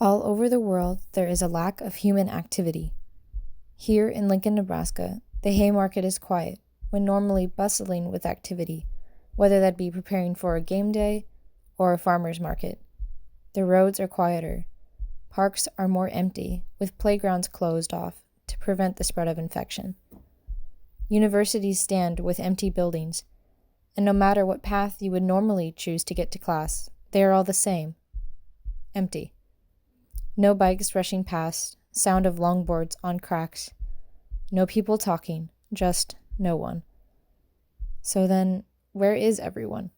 All over the world, there is a lack of human activity. Here in Lincoln, Nebraska, the Haymarket is quiet, when normally bustling with activity, whether that be preparing for a game day or a farmer's market. The roads are quieter. Parks are more empty, with playgrounds closed off to prevent the spread of infection. Universities stand with empty buildings, and no matter what path you would normally choose to get to class, they are all the same. Empty. No bikes rushing past, sound of longboards on cracks. No people talking, just no one. So then, where is everyone?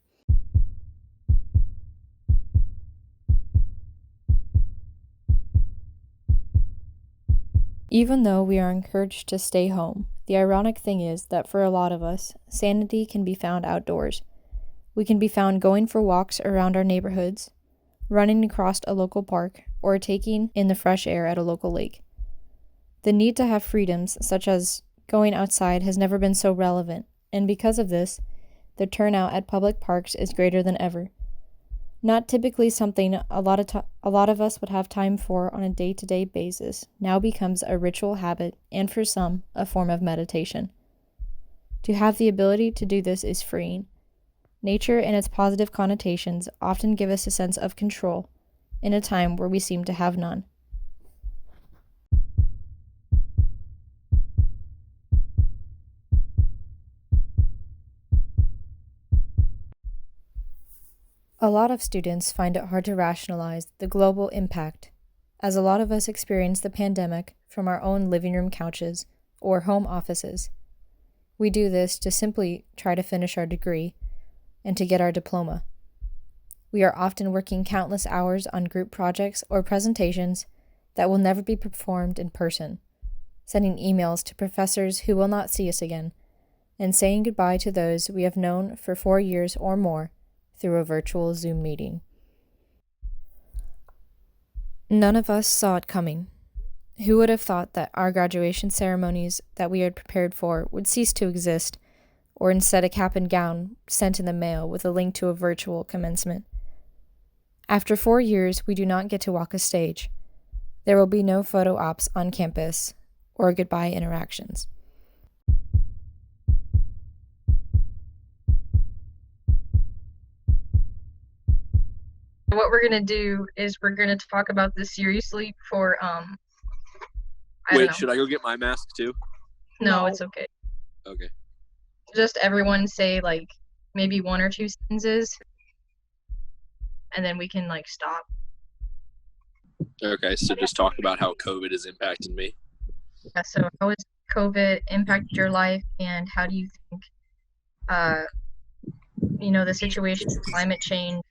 Even though we are encouraged to stay home, the ironic thing is that for a lot of us, sanity can be found outdoors. We can be found going for walks around our neighborhoods, running across a local park, or taking in the fresh air at a local lake. The need to have freedoms, such as going outside, has never been so relevant, and because of this, the turnout at public parks is greater than ever. Not typically something a lot of us would have time for on a day-to-day basis, now becomes a ritual habit and for some, a form of meditation. To have the ability to do this is freeing. Nature and its positive connotations often give us a sense of control in a time where we seem to have none. A lot of students find it hard to rationalize the global impact, as a lot of us experience the pandemic from our own living room couches or home offices. We do this to simply try to finish our degree and to get our diploma. We are often working countless hours on group projects or presentations that will never be performed in person, sending emails to professors who will not see us again, and saying goodbye to those we have known for 4 years or more through a virtual Zoom meeting. None of us saw it coming. Who would have thought that our graduation ceremonies that we had prepared for would cease to exist, or instead a cap and gown sent in the mail with a link to a virtual commencement? After 4 years, we do not get to walk a stage. There will be no photo ops on campus or goodbye interactions. What we're gonna do is we're gonna talk about this seriously for I don't Wait, know. should I go get my mask too? No, it's okay. Okay. Just everyone say like maybe 1 or 2 sentences, and then we can like stop. Okay, so just talk about how COVID has impacted me. Yeah, so how has COVID impacted your life, and how do you think the situation of climate change,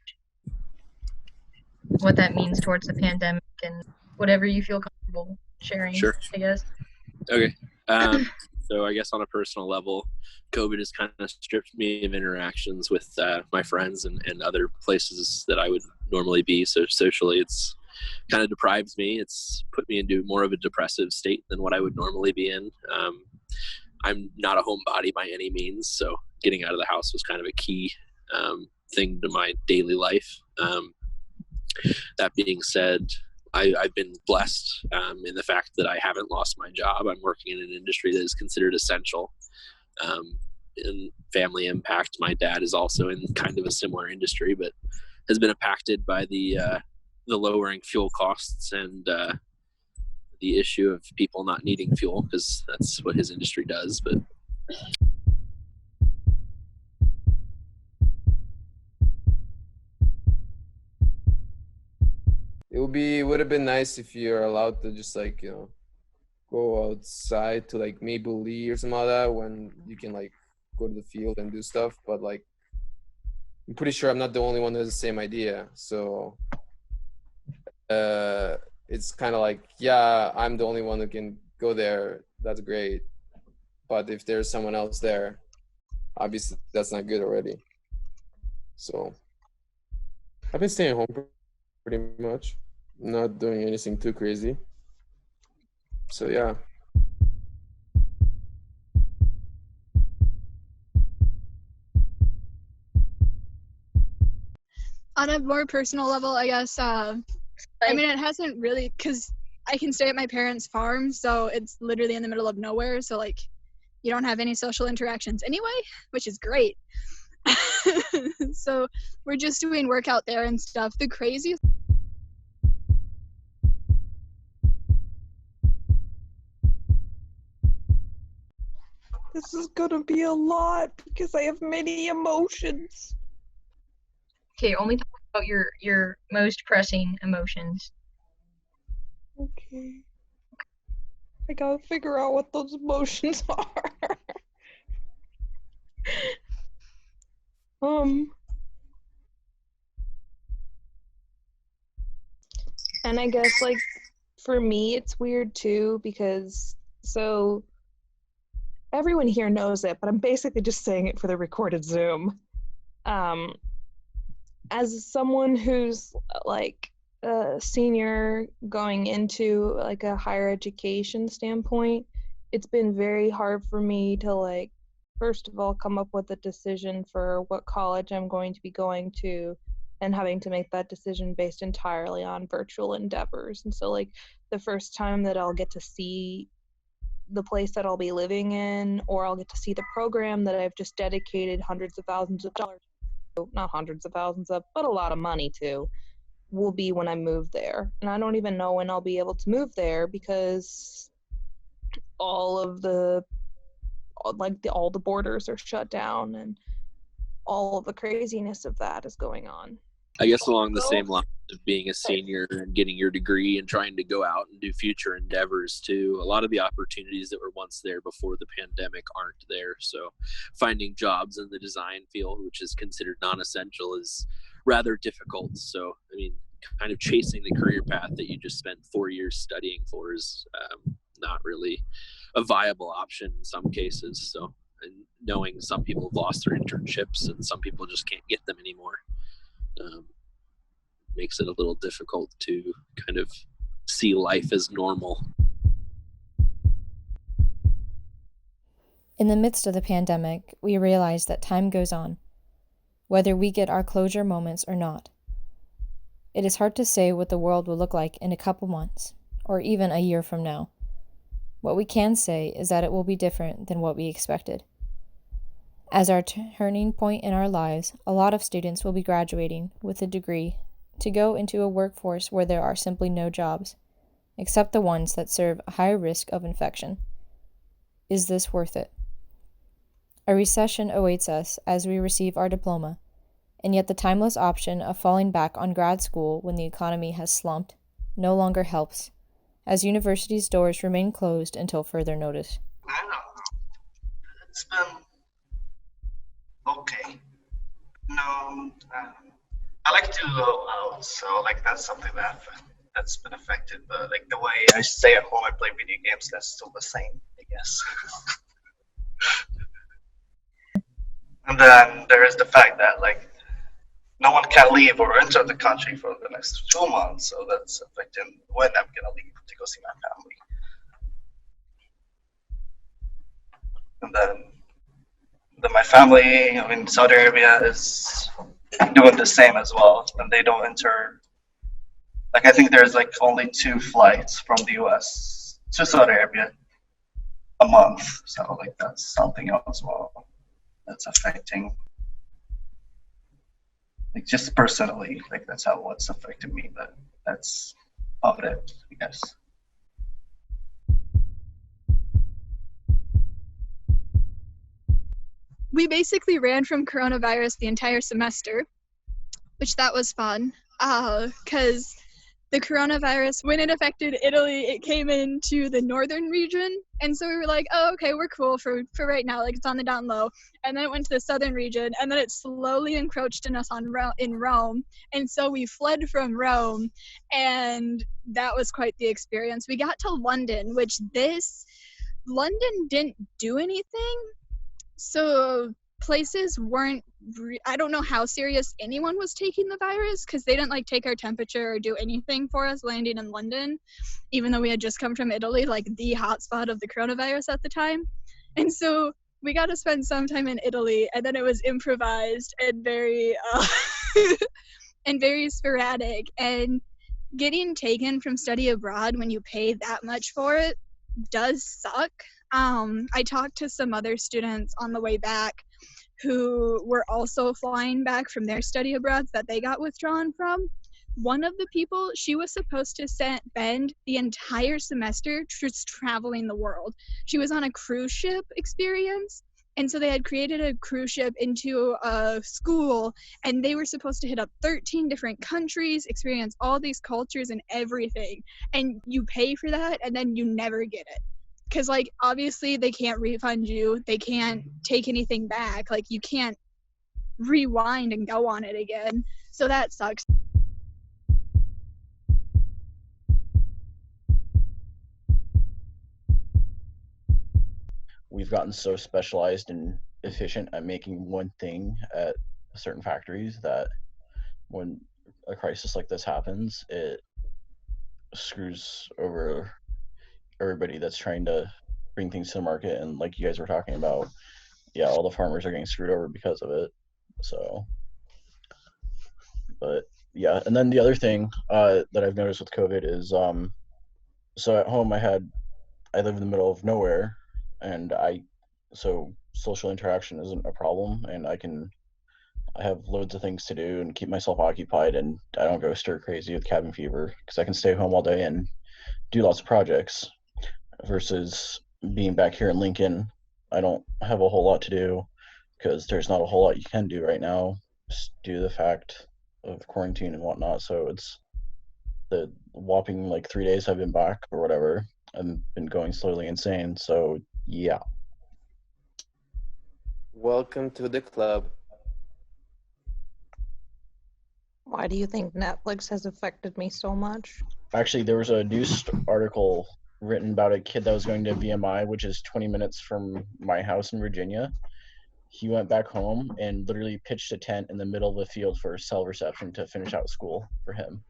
what that means towards the pandemic, and whatever you feel comfortable sharing, Sure. I guess. Okay. So I guess on a personal level, COVID has kind of stripped me of interactions with my friends and other places that I would normally be. So socially, it's kind of deprived me. It's put me into more of a depressive state than what I would normally be in. I'm not a homebody by any means, so getting out of the house was kind of a key thing to my daily life. That being said, I've been blessed in the fact that I haven't lost my job. I'm working in an industry that is considered essential. In family impact, my dad is also in kind of a similar industry, but has been impacted by the lowering fuel costs and the issue of people not needing fuel, because that's what his industry does. But Would have been nice if you're allowed to just like, go outside to like Maple Leaf or something like that, when you can like go to the field and do stuff. But like, I'm pretty sure I'm not the only one who has the same idea. So it's kind of like, yeah, I'm the only one who can go there. That's great. But if there's someone else there, obviously that's not good already. So I've been staying home pretty much, not doing anything too crazy. So yeah. On a more personal level, I guess I mean, it hasn't really, because I can stay at my parents' farm, so it's literally in the middle of nowhere, so, like, you don't have any social interactions anyway, which is great. So we're just doing work out there and stuff. The craziest This is gonna be a lot because I have many emotions. Okay, only talk about your most pressing emotions. Okay. I gotta figure out what those emotions are. And I guess, like, for me, it's weird too because, so, everyone here knows it, but I'm basically just saying it for the recorded Zoom. As someone who's, like, a senior going into, like, a higher education standpoint, it's been very hard for me to, like, first of all, come up with a decision for what college I'm going to be going to, and having to make that decision based entirely on virtual endeavors. And so, like, the first time that I'll get to see the place that I'll be living in, or I'll get to see the program that I've just dedicated hundreds of thousands of dollars to, not hundreds of thousands of, but a lot of money to, will be when I move there. And I don't even know when I'll be able to move there because all the borders are shut down and all of the craziness of that is going on. I guess along the same lines of being a senior and getting your degree and trying to go out and do future endeavors too, a lot of the opportunities that were once there before the pandemic aren't there. So finding jobs in the design field, which is considered non-essential, is rather difficult. So, I mean, kind of chasing the career path that you just spent 4 years studying for is not really a viable option in some cases. So, and knowing some people have lost their internships and some people just can't get them anymore, makes it a little difficult to kind of see life as normal. In the midst of the pandemic, we realize that time goes on, whether we get our closure moments or not. It is hard to say what the world will look like in a couple months, or even a year from now. What we can say is that it will be different than what we expected. As our turning point in our lives, a lot of students will be graduating with a degree to go into a workforce where there are simply no jobs, except the ones that serve a higher risk of infection. Is this worth it? A recession awaits us as we receive our diploma, and yet the timeless option of falling back on grad school when the economy has slumped no longer helps, as universities' doors remain closed until further notice. I don't know. It's been okay. No, I like to go out, so like that's something that's been affected. But like the way I stay at home, I play video games. That's still the same, I guess. And then there is the fact that like no one can leave or enter the country for the next 2 months, so that's affecting when I'm gonna leave to go see my family. And then my family, I mean, Saudi Arabia is doing the same as well, and they don't enter. Like I think there's like only 2 flights from the U.S. to Saudi Arabia a month, so like that's something else as well that's affecting. Like just personally, like that's how what's affected me, but that's about it, I guess. we basically ran from coronavirus the entire semester, which that was fun, because the coronavirus, when it affected Italy, it came into the northern region, and so we were like, oh, okay, we're cool for right now, like it's on the down low, and then it went to the southern region, and then it slowly encroached in us in Rome, and so we fled from Rome, and that was quite the experience. We got to London, which London didn't do anything, so places weren't, I don't know how serious anyone was taking the virus because they didn't like take our temperature or do anything for us landing in London, even though we had just come from Italy, like the hotspot of the coronavirus at the time. And so we got to spend some time in Italy, and then it was improvised and very and very sporadic. And getting taken from study abroad when you pay that much for it does suck. I talked to some other students on the way back who were also flying back from their study abroads that they got withdrawn from. One of the people, she was supposed to spend the entire semester just traveling the world. She was on a cruise ship experience, and so they had created a cruise ship into a school, and they were supposed to hit up 13 different countries, experience all these cultures and everything. And you pay for that, and then you never get it. Because, like, obviously they can't refund you. They can't take anything back. Like, you can't rewind and go on it again. So that sucks. We've gotten so specialized and efficient at making one thing at certain factories that when a crisis like this happens, it screws over everybody that's trying to bring things to the market. And like you guys were talking about, yeah, all the farmers are getting screwed over because of it. So, but yeah. And then the other thing that I've noticed with COVID is, so at home I live in the middle of nowhere, and so social interaction isn't a problem, and I have loads of things to do and keep myself occupied, and I don't go stir crazy with cabin fever because I can stay home all day and do lots of projects. Versus being back here in Lincoln, I don't have a whole lot to do because there's not a whole lot you can do right now just due to the fact of quarantine and whatnot. So it's the whopping like 3 days I've been back or whatever. I've been going slowly insane. So yeah. Welcome to the club. Why do you think Netflix has affected me so much? Actually, there was a news article written about a kid that was going to VMI, which is 20 minutes from my house in Virginia. He went back home and literally pitched a tent in the middle of the field for cell reception to finish out school for him.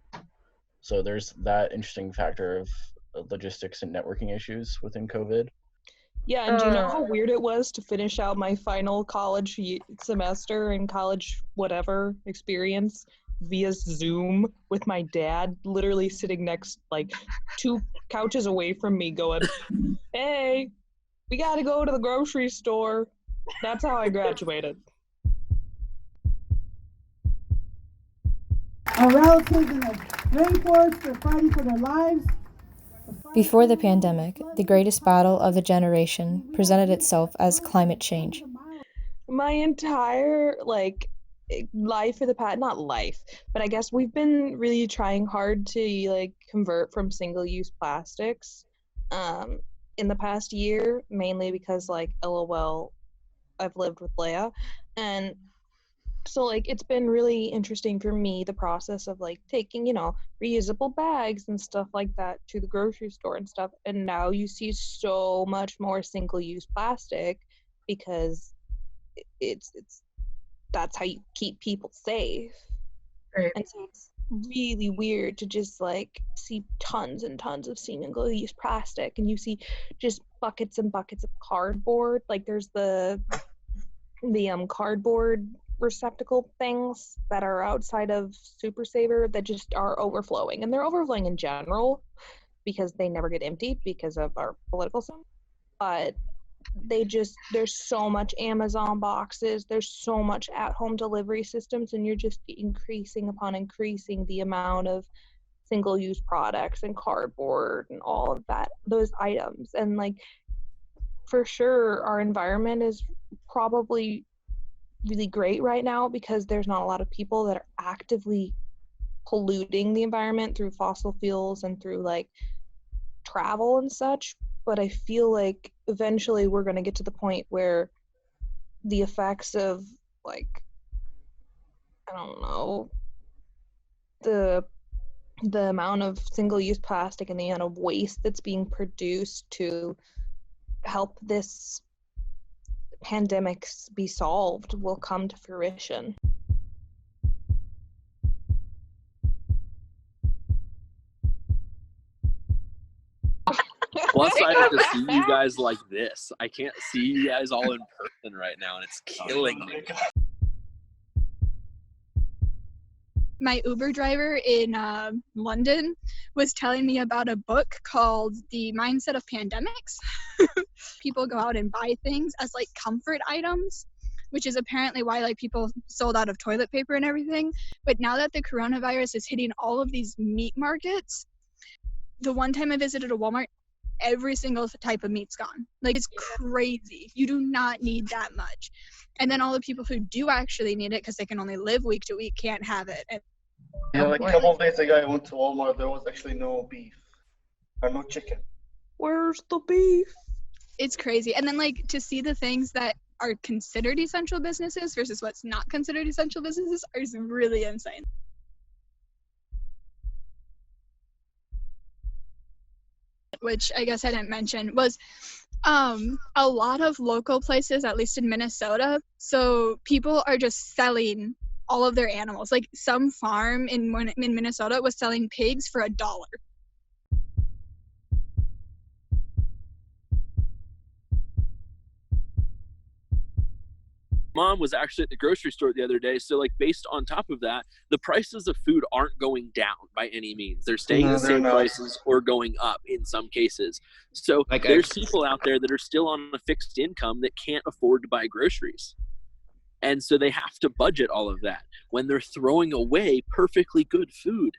So there's that interesting factor of logistics and networking issues within COVID. Yeah, and do you know how weird it was to finish out my final college semester and college whatever experience via Zoom with my dad literally sitting next, like, 2 couches away from me going, hey, we gotta go to the grocery store. That's how I graduated. Our relatives in the rainforest are fighting for their lives. Before the pandemic, the greatest battle of the generation presented itself as climate change. My entire, life for the past, not life, but I guess we've been really trying hard to, convert from single-use plastics in the past year, mainly because, LOL, I've lived with Leia. And so, it's been really interesting for me, the process of, taking, reusable bags and stuff like that to the grocery store and stuff. And now you see so much more single-use plastic because it's that's how you keep people safe. Right. And so it's really weird to just see tons and tons of single-use plastic, and you see just buckets and buckets of cardboard. There's the cardboard receptacle things that are outside of Super Saver that just are overflowing, and they're overflowing in general because they never get emptied because of our political system. But there's so much Amazon boxes, there's so much at-home delivery systems, and you're just increasing the amount of single-use products and cardboard and all of those items. And for sure our environment is probably really great right now because there's not a lot of people that are actively polluting the environment through fossil fuels and through travel and such. But I feel eventually we're going to get to the point where the effects of I don't know, the amount of single-use plastic and the amount of waste that's being produced to help this pandemic be solved will come to fruition. Plus, I have to see you guys like this. I can't see you guys all in person right now, and it's killing me. My Uber driver in London was telling me about a book called The Mindset of Pandemics. People go out and buy things as like comfort items, which is apparently why like people sold out of toilet paper and everything. But now that the coronavirus is hitting all of these meat markets, the one time I visited a Walmart, every single type of meat's gone. Like, it's crazy. You do not need that much. And then all the people who do actually need it because they can only live week to week can't have it. And Yeah, like a couple of days ago, I went to Walmart. There was actually no beef or no chicken. Where's the beef? it's crazy. And then like to see the things that are considered essential businesses versus what's not considered essential businesses is really insane. Which I guess I didn't mention was a lot of local places, at least in Minnesota, so people are just selling all of their animals. Like some farm in Minnesota was selling pigs for $1. Mom was actually at the grocery store the other day, so like based on top of that, the prices of food aren't going down by any means. They're staying the same prices or going up in some cases. So like there's people out there that are still on a fixed income that can't afford to buy groceries. And so they have to budget all of that when they're throwing away perfectly good food.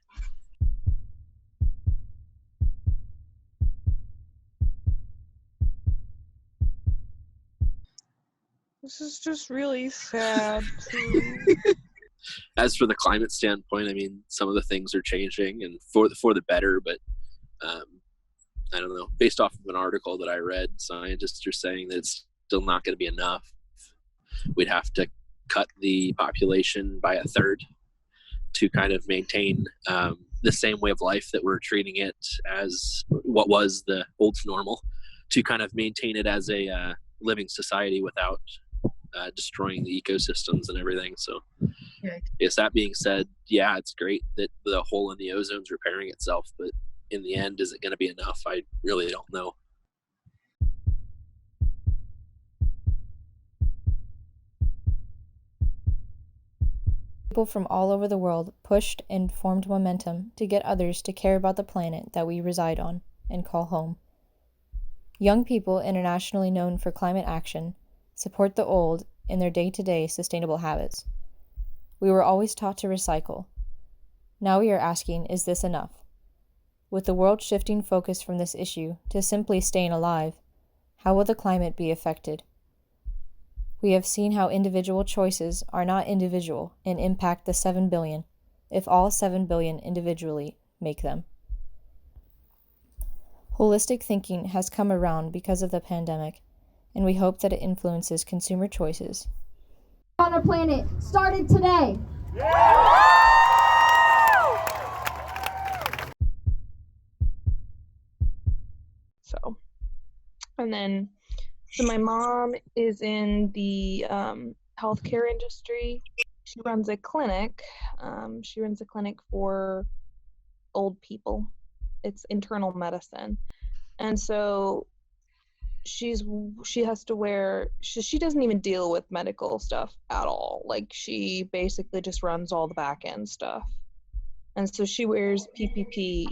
This is just really sad. As for the climate standpoint, I mean, some of the things are changing and for the better, but I don't know. Based off of an article that I read, scientists are saying that it's still not going to be enough. We'd have to cut the population by a third to kind of maintain the same way of life that we're treating it as what was the old normal, to kind of maintain it as a living society without destroying the ecosystems and everything. So yes, that being said, yeah, it's great that the hole in the ozone's repairing itself, but in the end, is it going to be enough? I really don't know. People from all over the world pushed and formed momentum to get others to care about the planet that we reside on and call home. Young people internationally known for climate action support the old in their day-to-day sustainable habits. We were always taught to recycle. Now we are asking, is this enough? With the world shifting focus from this issue to simply staying alive, how will the climate be affected? We have seen how individual choices are not individual and impact the 7 billion, if all 7 billion individually make them. Holistic thinking has come around because of the pandemic, and we hope that it influences consumer choices. On our planet started today. So, and then, so my mom is in the healthcare industry. She runs a clinic. She runs a clinic for old people. It's internal medicine. And so she has to wear, she doesn't even deal with medical stuff at all. Like she basically just runs all the back end stuff. And so she wears PPE,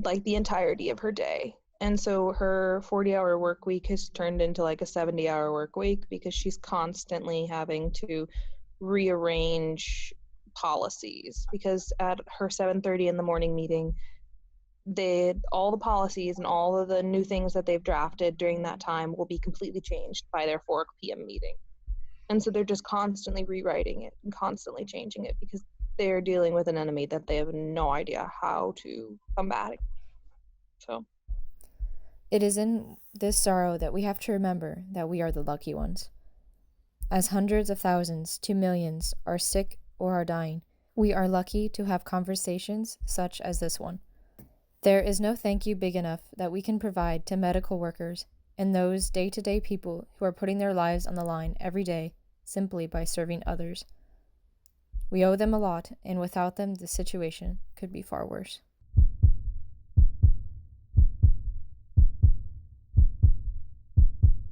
like the entirety of her day. And so her 40-hour work week has turned into like a 70-hour work week because she's constantly having to rearrange policies, because at her 7:30 in the morning meeting, all the policies and all of the new things that they've drafted during that time will be completely changed by their 4 p.m. meeting. And so they're just constantly rewriting it and constantly changing it because they're dealing with an enemy that they have no idea how to combat. So it is in this sorrow that we have to remember that we are the lucky ones. As hundreds of thousands to millions are sick or are dying, we are lucky to have conversations such as this one. There is no thank you big enough that we can provide to medical workers and those day-to-day people who are putting their lives on the line every day simply by serving others. We owe them a lot, and without them, the situation could be far worse.